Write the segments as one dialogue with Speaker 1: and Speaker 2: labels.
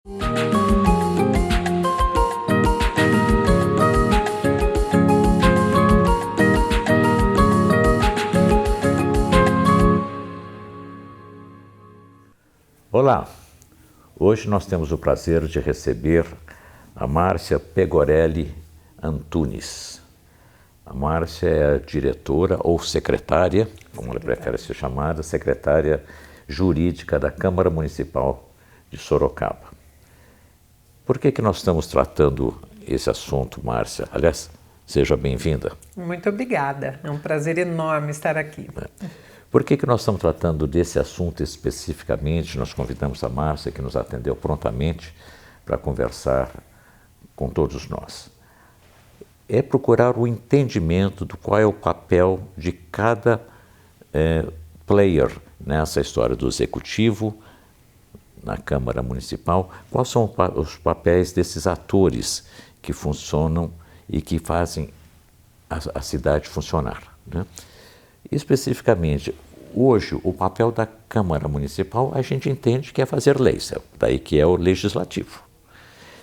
Speaker 1: Olá, hoje nós temos o prazer de receber a Márcia Pegorelli Antunes. A Márcia é a diretora ou secretária, como ela prefere ser chamada, secretária jurídica da Câmara Municipal de Sorocaba. Por que nós estamos tratando esse assunto, Márcia? Aliás, seja bem-vinda.
Speaker 2: Muito obrigada, é um prazer enorme estar aqui.
Speaker 1: Por que nós estamos tratando desse assunto especificamente? Nós convidamos a Márcia, que nos atendeu prontamente, para conversar com todos nós. É procurar o entendimento do qual é o papel de cada player nessa história do executivo, na Câmara Municipal, quais são os papéis desses atores que funcionam e que fazem a cidade funcionar, né? Especificamente, hoje, o papel da Câmara Municipal, a gente entende que é fazer leis, daí que é o legislativo.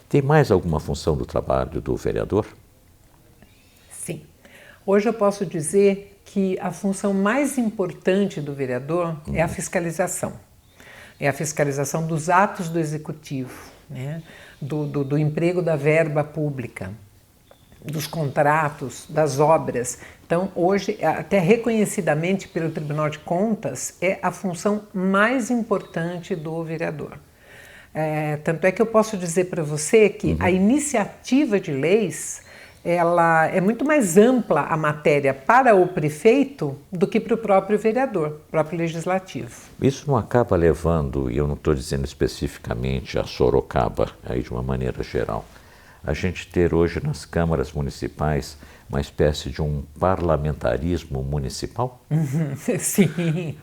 Speaker 1: Tem mais alguma função do trabalho do vereador?
Speaker 2: Sim. Hoje eu posso dizer que a função mais importante do vereador é a fiscalização. É a fiscalização dos atos do executivo, né? do emprego da verba pública, dos contratos, das obras. Então, hoje, até reconhecidamente pelo Tribunal de Contas, é a função mais importante do vereador. Tanto é que eu posso dizer para você que a iniciativa de leis, ela é muito mais ampla a matéria para o prefeito do que para o próprio vereador, próprio legislativo.
Speaker 1: Isso não acaba levando, e eu não estou dizendo especificamente a Sorocaba, aí de uma maneira geral, a gente ter hoje nas câmaras municipais uma espécie de um parlamentarismo municipal?
Speaker 2: Sim,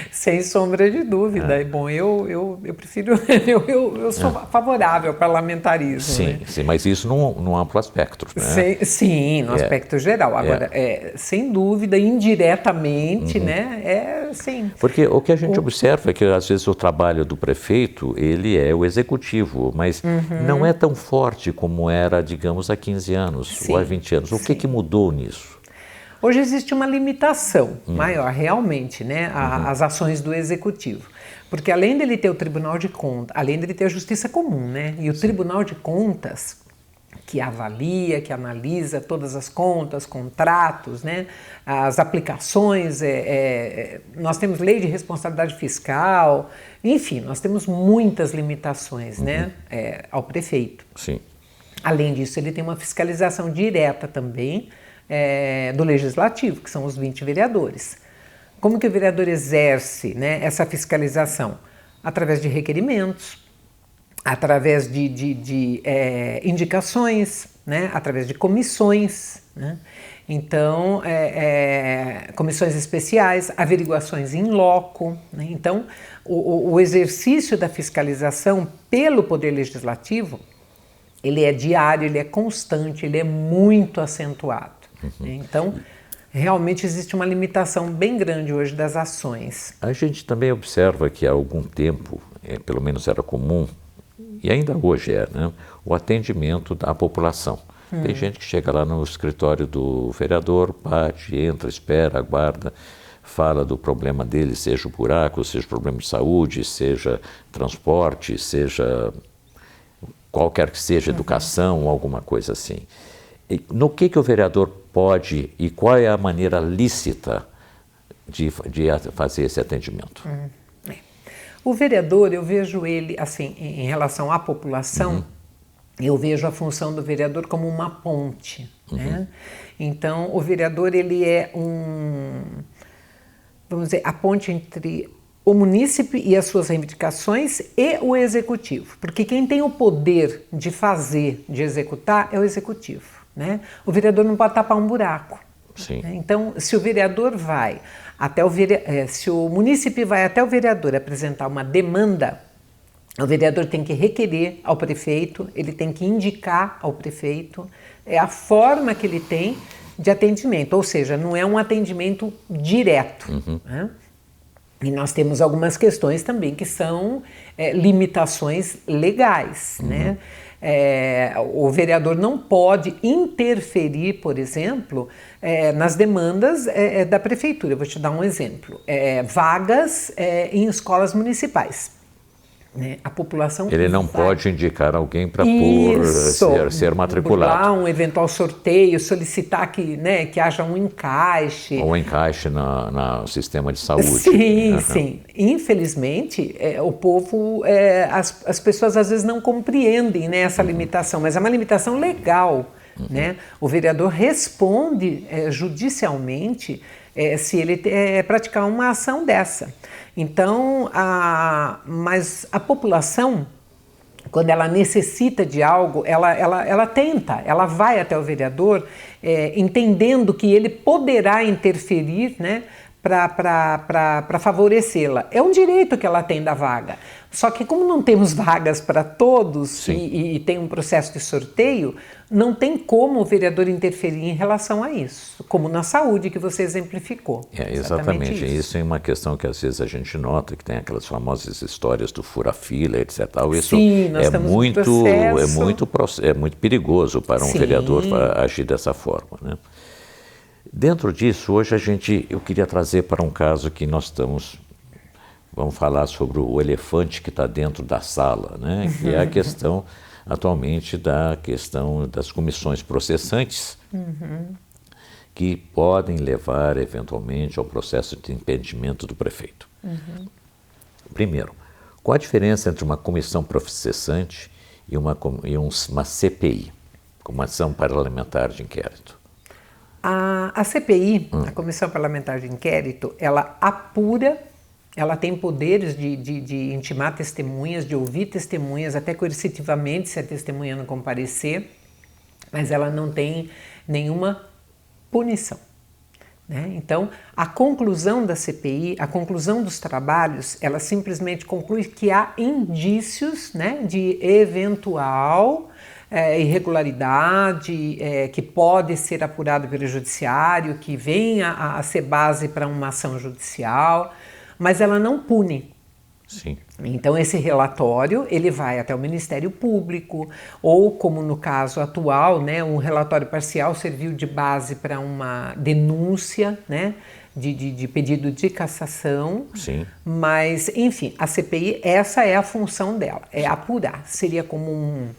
Speaker 2: sem sombra de dúvida. Bom, eu prefiro, eu sou favorável ao parlamentarismo.
Speaker 1: Sim,
Speaker 2: né?
Speaker 1: Sim, mas isso num amplo espectro, né?
Speaker 2: Sim, no aspecto geral. Agora, sem dúvida, indiretamente, né? Sim.
Speaker 1: Porque o que a gente observa é que, às vezes, o trabalho do prefeito, ele é o executivo, mas não é tão forte como era, digamos, há 15 anos ou há 20 anos. O que mudou nisso?
Speaker 2: Hoje existe uma limitação maior, realmente, né, às ações do executivo. Porque além dele ter o Tribunal de Contas, além dele ter a Justiça Comum, né, e o Tribunal de Contas, que avalia, que analisa todas as contas, contratos, né, as aplicações, nós temos lei de responsabilidade fiscal, enfim, nós temos muitas limitações, né, ao prefeito.
Speaker 1: Sim.
Speaker 2: Além disso, ele tem uma fiscalização direta também, do Legislativo, que são os 20 vereadores. Como que o vereador exerce, né, essa fiscalização? Através de requerimentos, através de indicações, né, através de comissões, né? Então, comissões especiais, averiguações in loco, né? Então, o exercício da fiscalização pelo Poder Legislativo, ele é diário, ele é constante, ele é muito acentuado. Então, realmente existe uma limitação bem grande hoje das ações.
Speaker 1: A gente também observa que há algum tempo, pelo menos era comum, e ainda hoje né, o atendimento da população. Tem gente que chega lá no escritório do vereador, bate, entra, espera, aguarda, fala do problema dele, seja o buraco, seja o problema de saúde, seja transporte, seja qualquer que seja educação, alguma coisa assim. No que o vereador pode e qual é a maneira lícita de fazer esse atendimento?
Speaker 2: O vereador, eu vejo ele, assim, em relação à população, eu vejo a função do vereador como uma ponte, né? Então, o vereador, ele é vamos dizer, a ponte entre o munícipe e as suas reivindicações e o executivo, porque quem tem o poder de fazer, de executar, é o executivo. Né? O vereador não pode tapar um buraco.
Speaker 1: Sim.
Speaker 2: Né? Então, se o vereador vai até se o munícipe vai até o vereador apresentar uma demanda, o vereador tem que requerer ao prefeito, ele tem que indicar ao prefeito a forma que ele tem de atendimento, ou seja, não é um atendimento direto. Né? E nós temos algumas questões também que são limitações legais, né? O vereador não pode interferir, por exemplo, nas demandas da prefeitura. Eu vou te dar um exemplo. Vagas em escolas municipais. Né? A população
Speaker 1: Ele não pode indicar alguém para ser matriculado.
Speaker 2: Um eventual sorteio, solicitar que haja um encaixe.
Speaker 1: Ou um encaixe no sistema de saúde.
Speaker 2: Sim, sim. Infelizmente, o povo, as pessoas às vezes não compreendem, né, essa limitação, mas é uma limitação legal. Né? O vereador responde judicialmente se ele praticar uma ação dessa. Então, mas a população, quando ela necessita de algo, ela tenta, ela vai até o vereador entendendo que ele poderá interferir, né, para favorecê-la. É um direito que ela tem da vaga. Só que como não temos vagas para todos e tem um processo de sorteio, não tem como o vereador interferir em relação a isso, como na saúde que você exemplificou.
Speaker 1: Exatamente. Isso é uma questão que às vezes a gente nota, que tem aquelas famosas histórias do fura-fila, etc. Isso
Speaker 2: Sim, nós estamos
Speaker 1: é muito perigoso para um vereador agir dessa forma, né? Dentro disso, hoje eu queria trazer para um caso que vamos falar sobre o elefante que está dentro da sala, né? Que é a questão, atualmente, da questão das comissões processantes, que podem levar, eventualmente, ao processo de impedimento do prefeito. Primeiro, qual a diferença entre uma comissão processante e uma CPI, como ação parlamentar de inquérito?
Speaker 2: A CPI, a Comissão Parlamentar de Inquérito, ela apura, ela tem poderes de intimar testemunhas, de ouvir testemunhas, até coercitivamente, se a testemunha não comparecer, mas ela não tem nenhuma punição. Né? Então, a conclusão da CPI, a conclusão dos trabalhos, ela simplesmente conclui que há indícios, né, de eventual irregularidade que pode ser apurado pelo judiciário, que venha a ser base para uma ação judicial, mas ela não pune.
Speaker 1: Sim.
Speaker 2: Então esse relatório ele vai até o Ministério Público, ou como no caso atual, né, um relatório parcial serviu de base para uma denúncia, né, de pedido de cassação.
Speaker 1: Sim.
Speaker 2: Mas enfim, a CPI, essa é a função dela, é apurar, seria como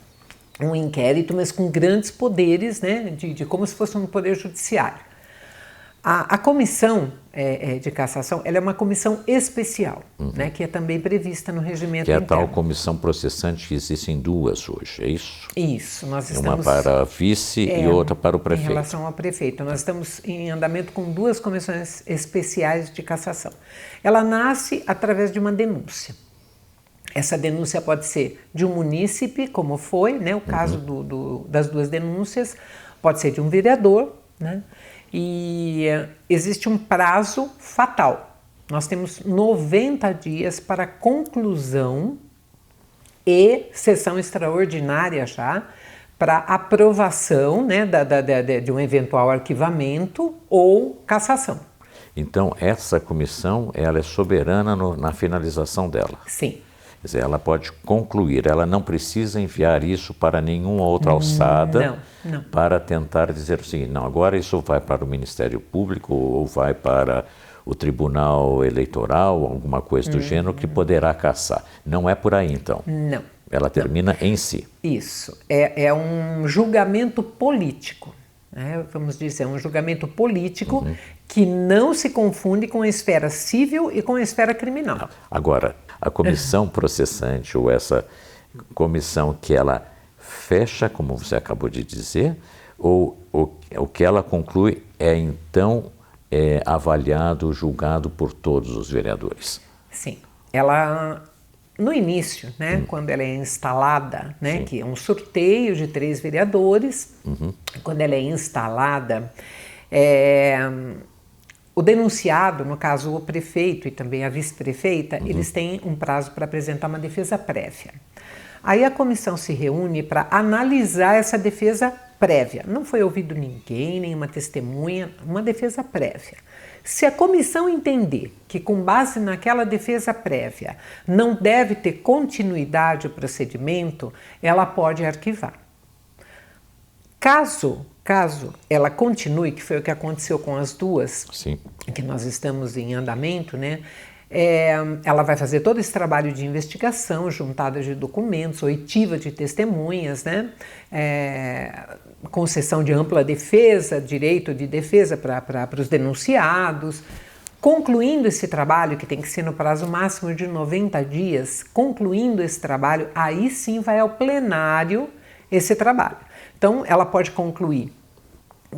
Speaker 2: um inquérito, mas com grandes poderes, né, de como se fosse um poder judiciário. A comissão de cassação, ela é uma comissão especial, né, que é também prevista no regimento
Speaker 1: que é
Speaker 2: interno.
Speaker 1: A tal comissão processante, que existem duas hoje, é isso?
Speaker 2: Isso, nós estamos...
Speaker 1: Uma para vice e outra para o prefeito.
Speaker 2: Em relação ao prefeito. Nós estamos em andamento com duas comissões especiais de cassação. Ela nasce através de uma denúncia. Essa denúncia pode ser de um munícipe, como foi, né, o caso das duas denúncias, pode ser de um vereador, né, e existe um prazo fatal. Nós temos 90 dias para conclusão e sessão extraordinária já, para aprovação, né, de um eventual arquivamento ou cassação.
Speaker 1: Então, essa comissão, ela é soberana na finalização dela?
Speaker 2: Sim.
Speaker 1: Quer dizer, ela pode concluir, ela não precisa enviar isso para nenhuma outra alçada
Speaker 2: não.
Speaker 1: Para tentar dizer o seguinte, não, agora isso vai para o Ministério Público ou vai para o Tribunal Eleitoral, alguma coisa do gênero, que poderá cassar. Não é por aí, então?
Speaker 2: Não.
Speaker 1: Ela termina em si.
Speaker 2: Isso. É um julgamento político. Né? Vamos dizer, um julgamento político que não se confunde com a esfera civil e com a esfera criminal.
Speaker 1: Não. Agora, a comissão processante ou essa comissão que ela fecha, como você acabou de dizer, ou o que ela conclui então avaliado, julgado por todos os vereadores?
Speaker 2: Sim. Ela, no início, né, quando ela é instalada, né, que é um sorteio de 3 vereadores, quando ela é instalada, o denunciado, no caso o prefeito e também a vice-prefeita, eles têm um prazo para apresentar uma defesa prévia. Aí a comissão se reúne para analisar essa defesa prévia. Não foi ouvido ninguém, nenhuma testemunha, uma defesa prévia. Se a comissão entender que, com base naquela defesa prévia, não deve ter continuidade o procedimento, ela pode arquivar. Caso ela continue, que foi o que aconteceu com as duas,
Speaker 1: Sim.
Speaker 2: que nós estamos em andamento, né? Ela vai fazer todo esse trabalho de investigação, juntada de documentos, oitiva de testemunhas, né? Concessão de ampla defesa, direito de defesa para os denunciados. Concluindo esse trabalho, que tem que ser no prazo máximo de 90 dias, concluindo esse trabalho, aí sim vai ao plenário esse trabalho. Então, ela pode concluir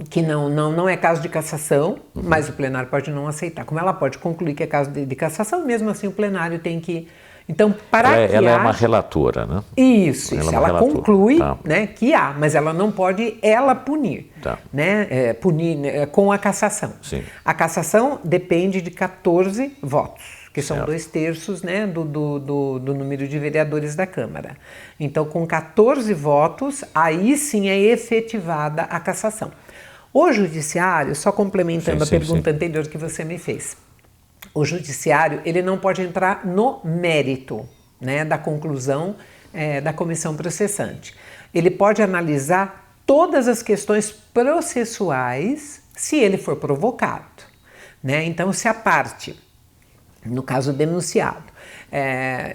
Speaker 2: que não é caso de cassação, mas o plenário pode não aceitar. Como ela pode concluir que é caso de cassação, mesmo assim o plenário tem que... Então,
Speaker 1: ela é uma relatora, né?
Speaker 2: Isso. Ela conclui,
Speaker 1: tá,
Speaker 2: né, que há, mas ela não pode punir,
Speaker 1: tá,
Speaker 2: né, punir com a cassação.
Speaker 1: Sim.
Speaker 2: A cassação depende de 14 votos, que
Speaker 1: certo,
Speaker 2: são 2/3, né, do número de vereadores da Câmara. Então, com 14 votos, aí sim é efetivada a cassação. O judiciário, só complementando a pergunta anterior que você me fez, o judiciário ele não pode entrar no mérito, né, da conclusão da comissão processante. Ele pode analisar todas as questões processuais se ele for provocado, né? Então, se a parte, no caso denunciado,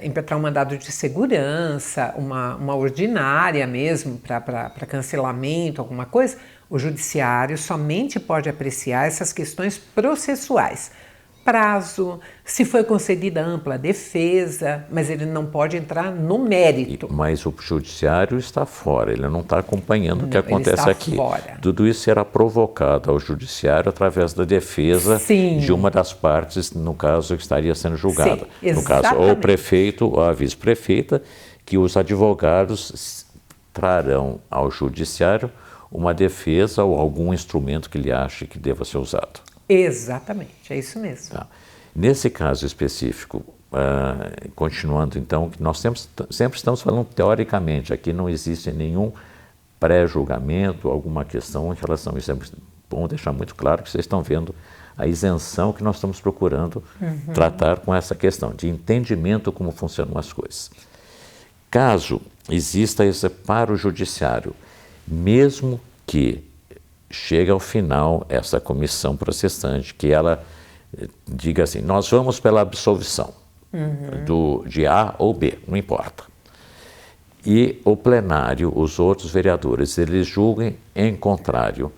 Speaker 2: impetrar um mandado de segurança, uma ordinária mesmo para cancelamento, alguma coisa, o judiciário somente pode apreciar essas questões processuais. Prazo, se foi concedida ampla defesa, mas ele não pode entrar no mérito.
Speaker 1: Mas o judiciário está fora, ele não está acompanhando o que acontece
Speaker 2: ele está
Speaker 1: aqui.
Speaker 2: Fora.
Speaker 1: Tudo isso será provocado ao judiciário através da defesa
Speaker 2: Sim.
Speaker 1: de uma das partes, no caso, que estaria sendo julgada.
Speaker 2: Sim,
Speaker 1: no caso, ou o prefeito ou a vice-prefeita, que os advogados trarão ao judiciário uma defesa ou algum instrumento que ele ache que deva ser usado.
Speaker 2: Exatamente, é isso mesmo.
Speaker 1: Tá. Nesse caso específico, continuando então, nós sempre estamos falando teoricamente, aqui não existe nenhum pré-julgamento, alguma questão em relação a isso. É bom deixar muito claro que vocês estão vendo a isenção que nós estamos procurando tratar com essa questão de entendimento como funcionam as coisas. Caso exista esse para o judiciário, mesmo que chega ao final essa comissão processante, que ela diga assim, nós vamos pela absolvição de A ou B, não importa. E o plenário, os outros vereadores, eles julguem em contrário.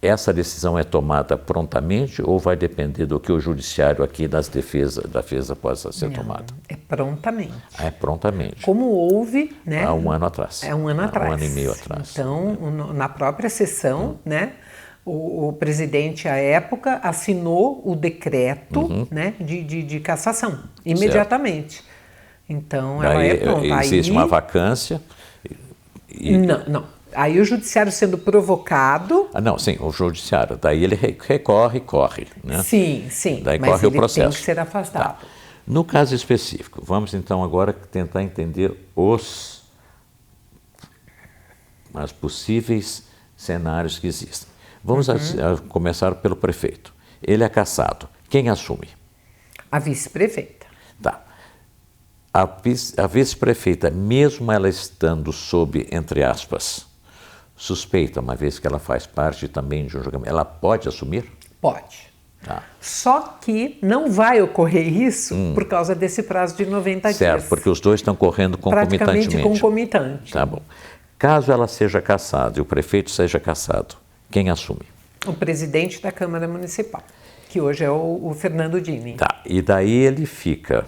Speaker 1: Essa decisão é tomada prontamente ou vai depender do que o judiciário aqui da defesa possa ser tomada?
Speaker 2: É prontamente.
Speaker 1: É prontamente.
Speaker 2: Como houve, né?
Speaker 1: Há um ano atrás.
Speaker 2: Um ano atrás.
Speaker 1: Um ano e meio atrás.
Speaker 2: Então, na própria sessão, né? O presidente, à época, assinou o decreto, né, de cassação, imediatamente. Certo. Então, ela é pronta.
Speaker 1: Existe uma vacância?
Speaker 2: Não. Aí o judiciário sendo provocado...
Speaker 1: não, sim, o judiciário. Daí ele corre, né?
Speaker 2: Sim.
Speaker 1: Daí
Speaker 2: mas
Speaker 1: corre
Speaker 2: ele
Speaker 1: o processo.
Speaker 2: tem que ser afastado.
Speaker 1: Tá. No caso específico, vamos então agora tentar entender os possíveis cenários que existem. Vamos começar pelo prefeito. Ele é cassado. Quem assume?
Speaker 2: A vice-prefeita.
Speaker 1: Tá. A vice-prefeita, mesmo ela estando sob, entre aspas, suspeita, uma vez que ela faz parte também de um julgamento, ela pode assumir?
Speaker 2: Pode.
Speaker 1: Tá.
Speaker 2: Só que não vai ocorrer isso por causa desse prazo de 90 dias.
Speaker 1: Certo, porque os dois estão correndo concomitantemente.
Speaker 2: Praticamente concomitante.
Speaker 1: Tá bom. Caso ela seja cassada e o prefeito seja cassado, quem assume?
Speaker 2: O presidente da Câmara Municipal, que hoje é o Fernando Dini.
Speaker 1: Tá, e daí ele fica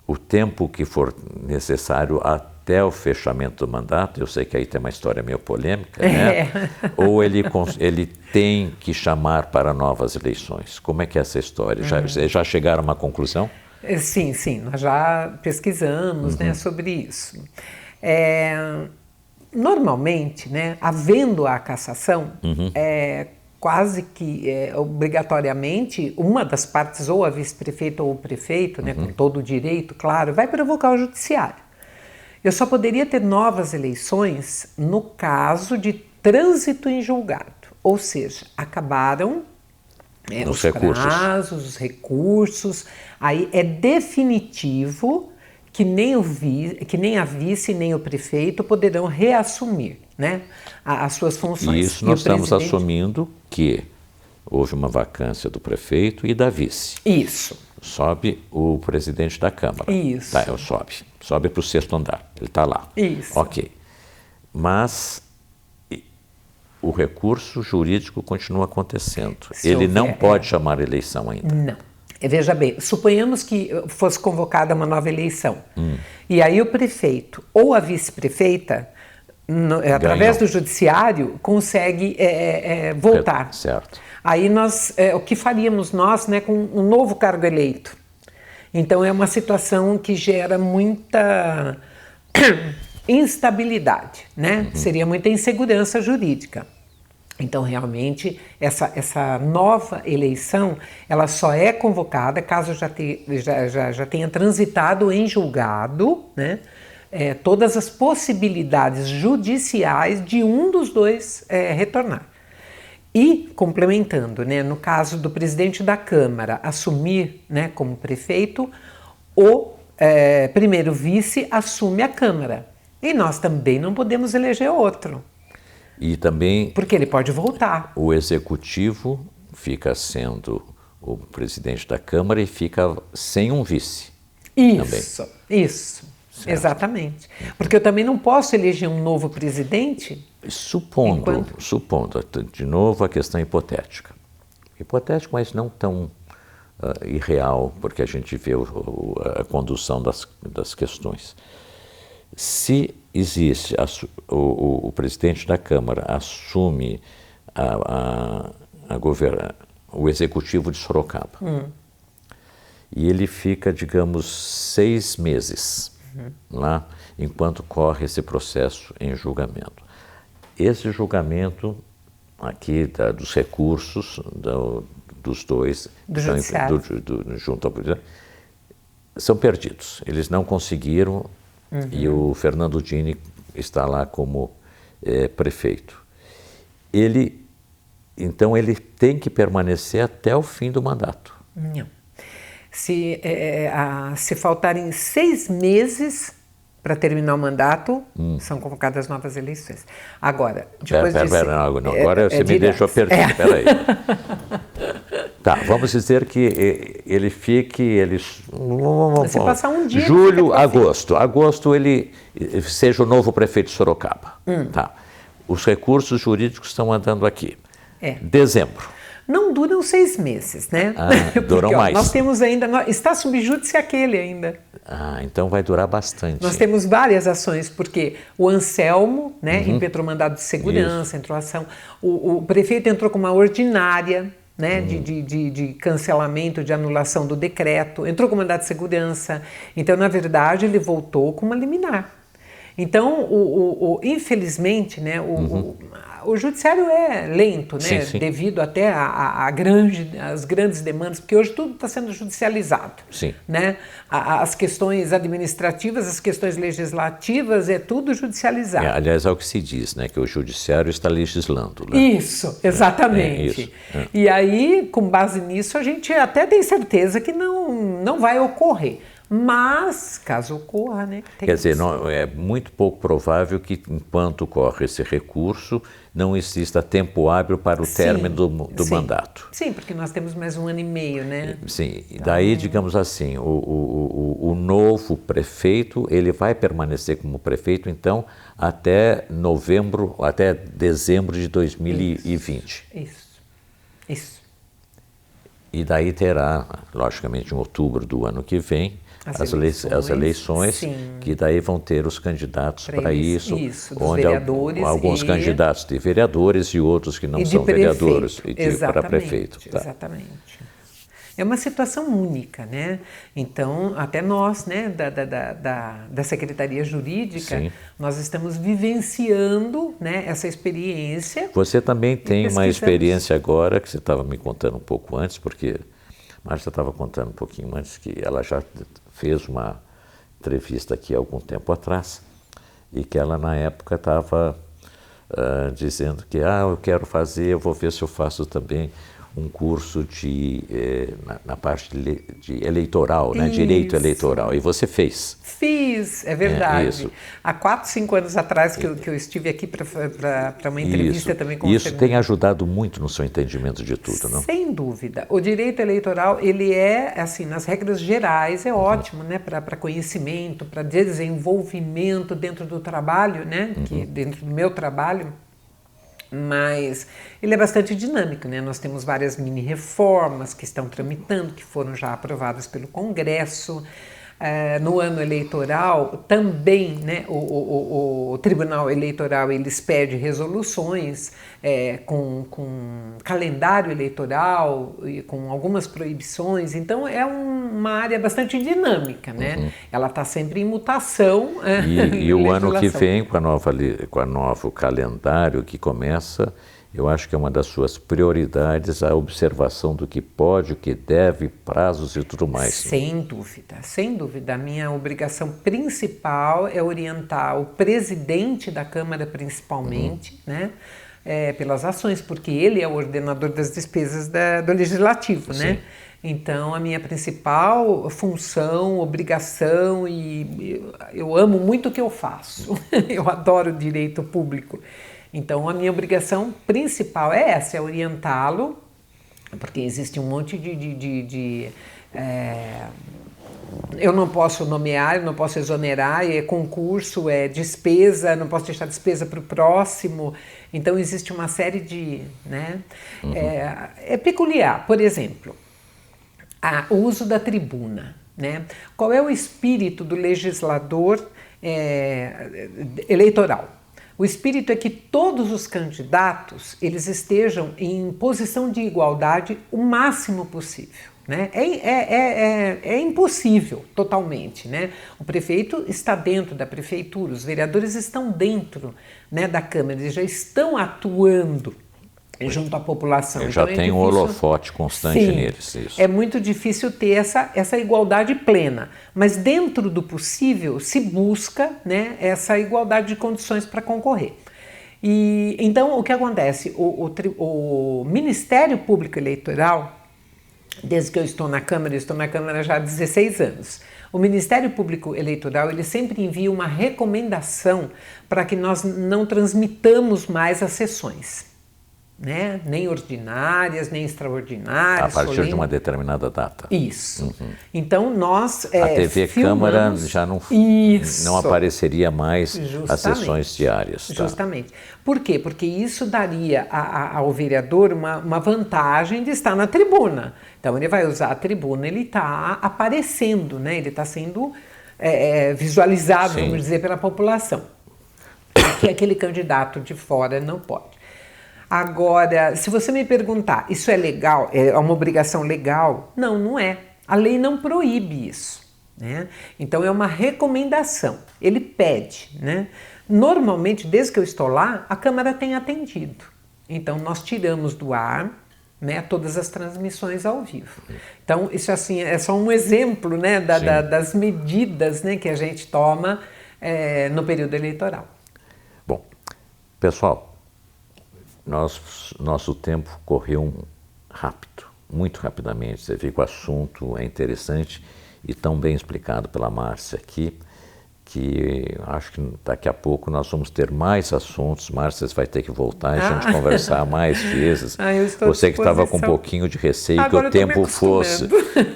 Speaker 1: o tempo que for necessário até o fechamento do mandato. Eu sei que aí tem uma história meio polêmica, né? Ou ele tem que chamar para novas eleições? Como é que é essa história? Já chegaram a uma conclusão?
Speaker 2: Sim, nós já pesquisamos, né, sobre isso. Normalmente, né, havendo a cassação, quase que obrigatoriamente uma das partes, ou a vice-prefeita ou o prefeito, né, com todo o direito, claro, vai provocar o judiciário. Eu só poderia ter novas eleições no caso de trânsito em julgado, ou seja, acabaram os prazos, os recursos, aí é definitivo que nem a vice nem o prefeito poderão reassumir, né, as suas funções.
Speaker 1: E isso nós estamos assumindo que houve uma vacância do prefeito e da vice.
Speaker 2: Isso.
Speaker 1: Sobe o presidente da Câmara.
Speaker 2: Isso.
Speaker 1: Tá, sobe para o 6º andar, ele está lá.
Speaker 2: Isso.
Speaker 1: Ok. Mas o recurso jurídico continua acontecendo. Ele não pode chamar eleição ainda.
Speaker 2: Não. Veja bem, suponhamos que fosse convocada uma nova eleição. E aí o prefeito ou a vice-prefeita, através do judiciário, consegue voltar.
Speaker 1: Certo.
Speaker 2: Aí o que faríamos nós, né, com um novo cargo eleito? Então é uma situação que gera muita instabilidade, né? Seria muita insegurança jurídica. Então, realmente, essa nova eleição, ela só é convocada caso já tenha transitado em julgado, né, todas as possibilidades judiciais de um dos dois retornar. E, complementando, né, no caso do presidente da Câmara assumir, né, como prefeito, o primeiro vice assume a Câmara. E nós também não podemos eleger outro.
Speaker 1: E também...
Speaker 2: Porque ele pode voltar.
Speaker 1: O executivo fica sendo o presidente da Câmara e fica sem um vice.
Speaker 2: Isso, também. Isso,
Speaker 1: certo.
Speaker 2: Exatamente. Porque eu também não posso eleger um novo presidente...
Speaker 1: Supondo, de novo, a questão hipotética. Hipotética, mas não tão irreal, porque a gente vê a condução das questões. Se existe, o presidente da Câmara assume o executivo de Sorocaba, e ele fica, digamos, 6 meses lá, enquanto corre esse processo em julgamento. Esse julgamento aqui dos recursos dos dois junto ao presidente são perdidos. Eles não conseguiram. E o Fernando Dini está lá como prefeito. Então ele tem que permanecer até o fim do mandato.
Speaker 2: Não. Se faltarem 6 meses para terminar o mandato, são convocadas novas eleições. Agora, depois
Speaker 1: agora você me deixou perdido, peraí. Tá, vamos dizer que ele fique...
Speaker 2: Você passar um dia...
Speaker 1: Julho, agosto. Agosto ele seja o novo prefeito de Sorocaba. Tá. Os recursos jurídicos estão andando aqui. Dezembro.
Speaker 2: Não duram 6 meses, né?
Speaker 1: Duram mais.
Speaker 2: Nós temos ainda... Está sob júdice aquele ainda.
Speaker 1: Então vai durar bastante.
Speaker 2: Nós temos várias ações, porque o Anselmo, né, impetrou mandado de segurança, entrou ação. O prefeito entrou com uma ordinária, né, de cancelamento, de anulação do decreto, entrou com mandado de segurança. Então, na verdade, ele voltou com uma liminar. Então, infelizmente, né, o judiciário é lento, né,
Speaker 1: sim.
Speaker 2: devido até às grandes demandas, porque hoje tudo está sendo judicializado.
Speaker 1: Sim.
Speaker 2: Né? As questões administrativas, as questões legislativas, é tudo judicializado.
Speaker 1: Aliás, é o que se diz, né, que o judiciário está legislando. Né?
Speaker 2: Isso, exatamente. E aí, com base nisso, a gente até tem certeza que não vai ocorrer. Mas, caso ocorra, né?
Speaker 1: Quer dizer, é muito pouco provável que, enquanto corre esse recurso, não exista tempo hábil para o término do mandato.
Speaker 2: Sim, porque nós temos mais 1 ano e meio, né?
Speaker 1: Sim, então... daí, digamos assim, o novo prefeito, ele vai permanecer como prefeito, então, até dezembro de 2020.
Speaker 2: Isso.
Speaker 1: E daí terá, logicamente, em outubro do ano que vem, as eleições que daí vão ter os candidatos para isso onde alguns candidatos de vereadores e outros que não são vereadores para prefeito. Tá.
Speaker 2: Exatamente. É uma situação única, né? Então, até nós, né, da Secretaria Jurídica, nós estamos vivenciando, né, essa experiência.
Speaker 1: Você também tem uma experiência agora, que você estava me contando um pouco antes, porque Márcia estava contando um pouquinho antes que ela já fez uma entrevista aqui há algum tempo atrás, e que ela na época estava dizendo que eu quero fazer, eu vou ver se eu faço também um curso na parte de eleitoral, né? Direito eleitoral. E você fez.
Speaker 2: Fiz, é verdade.
Speaker 1: Isso.
Speaker 2: Há 4, 5 anos atrás que eu estive aqui para uma entrevista também com o
Speaker 1: Isso tem ajudado muito no seu entendimento de tudo, não?
Speaker 2: Sem dúvida. O direito eleitoral, ele é, assim, nas regras gerais, é ótimo, né? Para conhecimento, para desenvolvimento dentro do trabalho, né? Que dentro do meu trabalho. Mas ele é bastante dinâmico, né? Nós temos várias mini-reformas que estão tramitando, que foram já aprovadas pelo Congresso. No ano eleitoral, também, né, o Tribunal Eleitoral ele expede resoluções com calendário eleitoral e com algumas proibições. Então, é uma área bastante dinâmica, né? Ela está sempre em mutação.
Speaker 1: E o ano que vem, com a novo calendário que começa, eu acho que é uma das suas prioridades a observação do que pode, o que deve, prazos e tudo mais.
Speaker 2: Sem dúvida, sem dúvida. A minha obrigação principal é orientar o presidente da Câmara, principalmente, né, pelas ações, porque ele é o ordenador das despesas do Legislativo, né? Então, a minha principal função, obrigação, e eu amo muito o que eu faço, eu adoro o direito público. Então, a minha obrigação principal é essa, é orientá-lo, porque existe um monte eu não posso nomear, eu não posso exonerar, é concurso, é despesa, não posso deixar despesa para o próximo. Então, existe uma série de... né? É peculiar, por exemplo, o uso da tribuna. Né? Qual é o espírito do legislador eleitoral? O espírito é que todos os candidatos eles estejam em posição de igualdade o máximo possível. Né? É impossível totalmente. Né? O prefeito está dentro da prefeitura, os vereadores estão dentro, né, da Câmara, eles já estão atuando junto à população.
Speaker 1: Ele já
Speaker 2: então,
Speaker 1: tem um holofote constante neles. Isso.
Speaker 2: É muito difícil ter essa igualdade plena, mas dentro do possível se busca, né, essa igualdade de condições para concorrer. E então o que acontece? O Ministério Público Eleitoral, desde que eu estou na Câmara já há 16 anos. O Ministério Público Eleitoral ele sempre envia uma recomendação para que nós não transmitamos mais as sessões. Né? Nem ordinárias, nem extraordinárias.
Speaker 1: A partir de uma determinada data.
Speaker 2: Isso. Então nós
Speaker 1: a TV
Speaker 2: filmamos...
Speaker 1: Câmara já não apareceria mais as sessões diárias. Tá?
Speaker 2: Justamente. Por quê? Porque isso daria ao vereador uma vantagem de estar na tribuna. Então ele vai usar a tribuna, ele está aparecendo, né? Ele está sendo visualizado, vamos dizer, pela população. Que aquele candidato de fora não pode. Agora, se você me perguntar, isso é legal? É uma obrigação legal? Não, não é. A lei não proíbe isso. Né? Então, é uma recomendação. Ele pede. Né? Normalmente, desde que eu estou lá, a Câmara tem atendido. Então, nós tiramos do ar, né, todas as transmissões ao vivo. Então, isso assim, é só um exemplo, né, das medidas, né, que a gente toma no período eleitoral.
Speaker 1: Bom, pessoal, nosso tempo correu rápido, muito rapidamente. Você vê que o assunto é interessante e tão bem explicado pela Márcia aqui, que acho que daqui a pouco nós vamos ter mais assuntos. Márcia, você vai ter que voltar e a gente conversar mais vezes. Você que estava com um pouquinho de receio que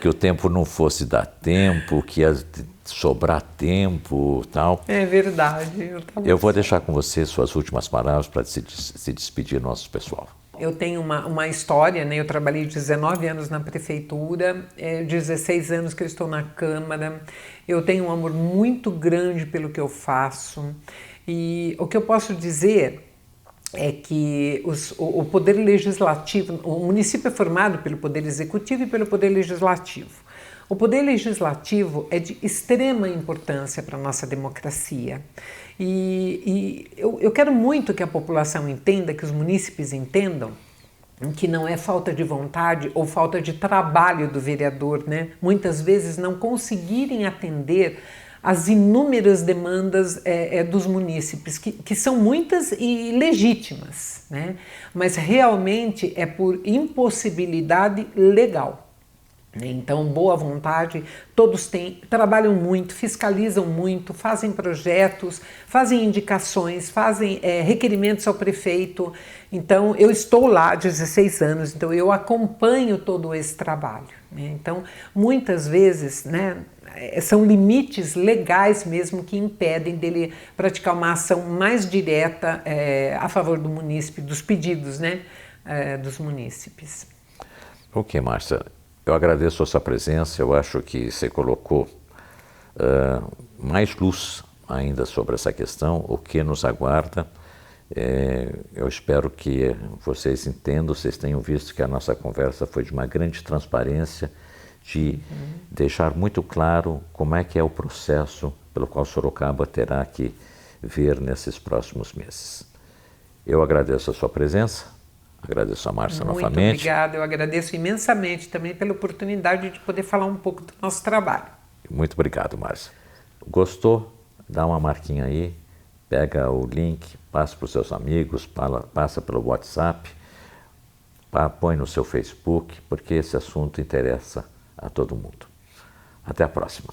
Speaker 1: o tempo não fosse dar tempo, que ia sobrar tempo, tal.
Speaker 2: É verdade.
Speaker 1: Eu vou deixar com você suas últimas palavras para se despedir do nosso pessoal.
Speaker 2: Eu tenho uma história, né? Eu trabalhei 19 anos na prefeitura, 16 anos que eu estou na Câmara. Eu tenho um amor muito grande pelo que eu faço. E o que eu posso dizer é que o Poder Legislativo, o município é formado pelo Poder Executivo e pelo Poder Legislativo. O Poder Legislativo é de extrema importância para a nossa democracia. E eu quero muito que a população entenda, que os munícipes entendam, que não é falta de vontade ou falta de trabalho do vereador, né? Muitas vezes não conseguirem atender as inúmeras demandas dos munícipes, que são muitas e legítimas, né? Mas realmente é por impossibilidade legal. Então, boa vontade, todos têm, trabalham muito, fiscalizam muito, fazem projetos, fazem indicações, fazem requerimentos ao prefeito. Então, eu estou lá há 16 anos, então eu acompanho todo esse trabalho, né? Então, muitas vezes, né, são limites legais mesmo que impedem dele praticar uma ação mais direta a favor do munícipe, dos pedidos, né, dos munícipes.
Speaker 1: Ok, Márcia. Eu agradeço a sua presença, eu acho que você colocou mais luz ainda sobre essa questão, o que nos aguarda. Eu espero que vocês entendam, vocês tenham visto que a nossa conversa foi de uma grande transparência, de deixar muito claro como é que é o processo pelo qual Sorocaba terá que ver nesses próximos meses. Eu agradeço a sua presença. Agradeço a Márcia novamente.
Speaker 2: Muito obrigada, eu agradeço imensamente também pela oportunidade de poder falar um pouco do nosso trabalho.
Speaker 1: Muito obrigado, Márcia. Gostou? Dá uma marquinha aí, pega o link, passa para os seus amigos, passa pelo WhatsApp, põe no seu Facebook, porque esse assunto interessa a todo mundo. Até a próxima.